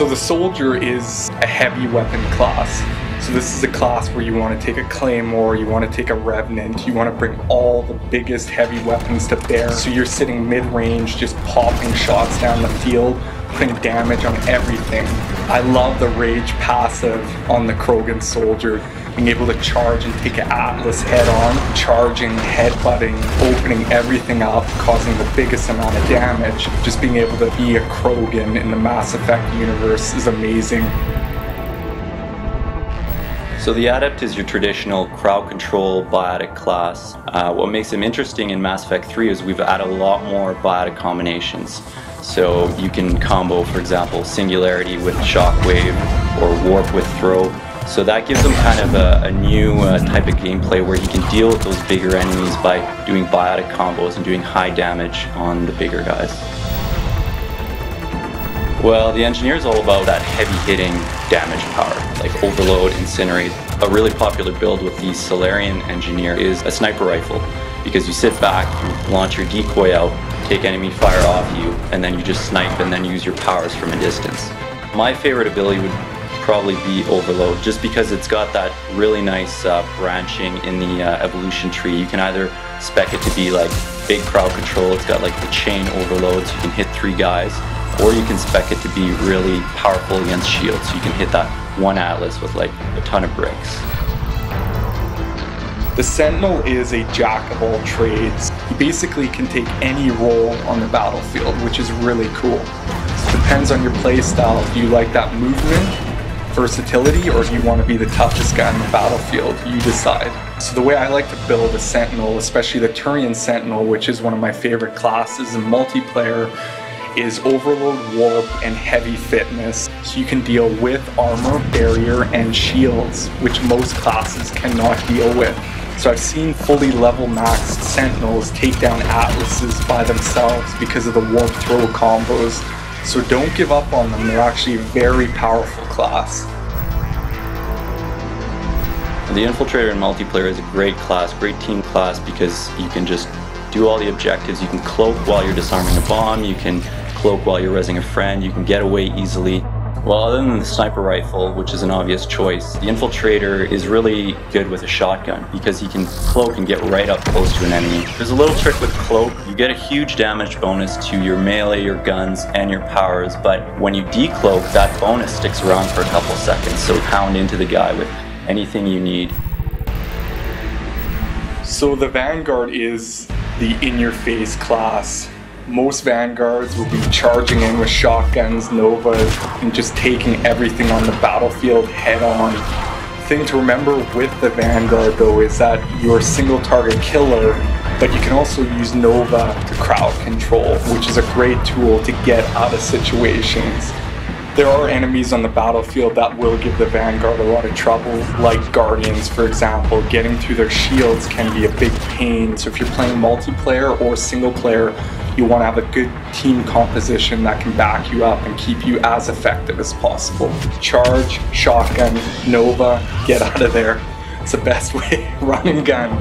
So the soldier is a heavy weapon class. So this is a class where you want to take a claymore, you want to take a revenant, you want to bring all the biggest heavy weapons to bear. So you're sitting mid-range, just popping shots down the field, putting damage on everything. I love the rage passive on the Krogan soldier, being able to charge and take an Atlas head on, charging, headbutting, opening everything up, causing the biggest amount of damage. Just being able to be a Krogan in the Mass Effect universe is amazing. So the Adept is your traditional crowd control biotic class. What makes him interesting in Mass Effect 3 is we've added a lot more biotic combinations. So you can combo, for example, Singularity with Shockwave or Warp with Throw. So that gives him kind of a new type of gameplay where he can deal with those bigger enemies by doing biotic combos and doing high damage on the bigger guys. Well, the Engineer is all about that heavy-hitting damage power, like Overload, Incinerate. A really popular build with the Solarian Engineer is a sniper rifle, because you sit back, you launch your decoy out, take enemy fire off you, and then you just snipe and then use your powers from a distance. My favorite ability would probably be Overload, just because it's got that really nice branching in the evolution tree. You can either spec it to be like big crowd control, it's got like the chain overload so you can hit 3 guys, or you can spec it to be really powerful against shields, so you can hit that one Atlas with like a ton of bricks. The Sentinel is a jack of all trades. He basically can take any role on the battlefield, which is really cool. It depends on your play style. Do you like that movement, versatility, or do you want to be the toughest guy on the battlefield? You decide. So the way I like to build a Sentinel, especially the Turian Sentinel, which is one of my favorite classes in multiplayer, is Overload, Warp, and Heavy Fitness. So you can deal with armor, barrier, and shields, which most classes cannot deal with. So I've seen fully level maxed Sentinels take down Atlases by themselves because of the Warp Throw combos. So don't give up on them, they're actually a very powerful class. The Infiltrator in multiplayer is a great class, great team class, because you can just do all the objectives. You can cloak while you're disarming a bomb, you can cloak while you're rezzing a friend, you can get away easily. Well, other than the sniper rifle, which is an obvious choice, the Infiltrator is really good with a shotgun because he can cloak and get right up close to an enemy. There's a little trick with cloak. You get a huge damage bonus to your melee, your guns, and your powers, but when you decloak, that bonus sticks around for a couple seconds, so pound into the guy with anything you need. So the Vanguard is the in-your-face class. Most Vanguards will be charging in with shotguns, Novas, and just taking everything on the battlefield head on. The thing to remember with the Vanguard though is that you're a single target killer, but you can also use Nova to crowd control, which is a great tool to get out of situations. There are enemies on the battlefield that will give the Vanguard a lot of trouble, like Guardians, for example. Getting through their shields can be a big pain, so if you're playing multiplayer or single player, you want to have a good team composition that can back you up and keep you as effective as possible. Charge, shotgun, Nova, get out of there. It's the best way. Run and gun.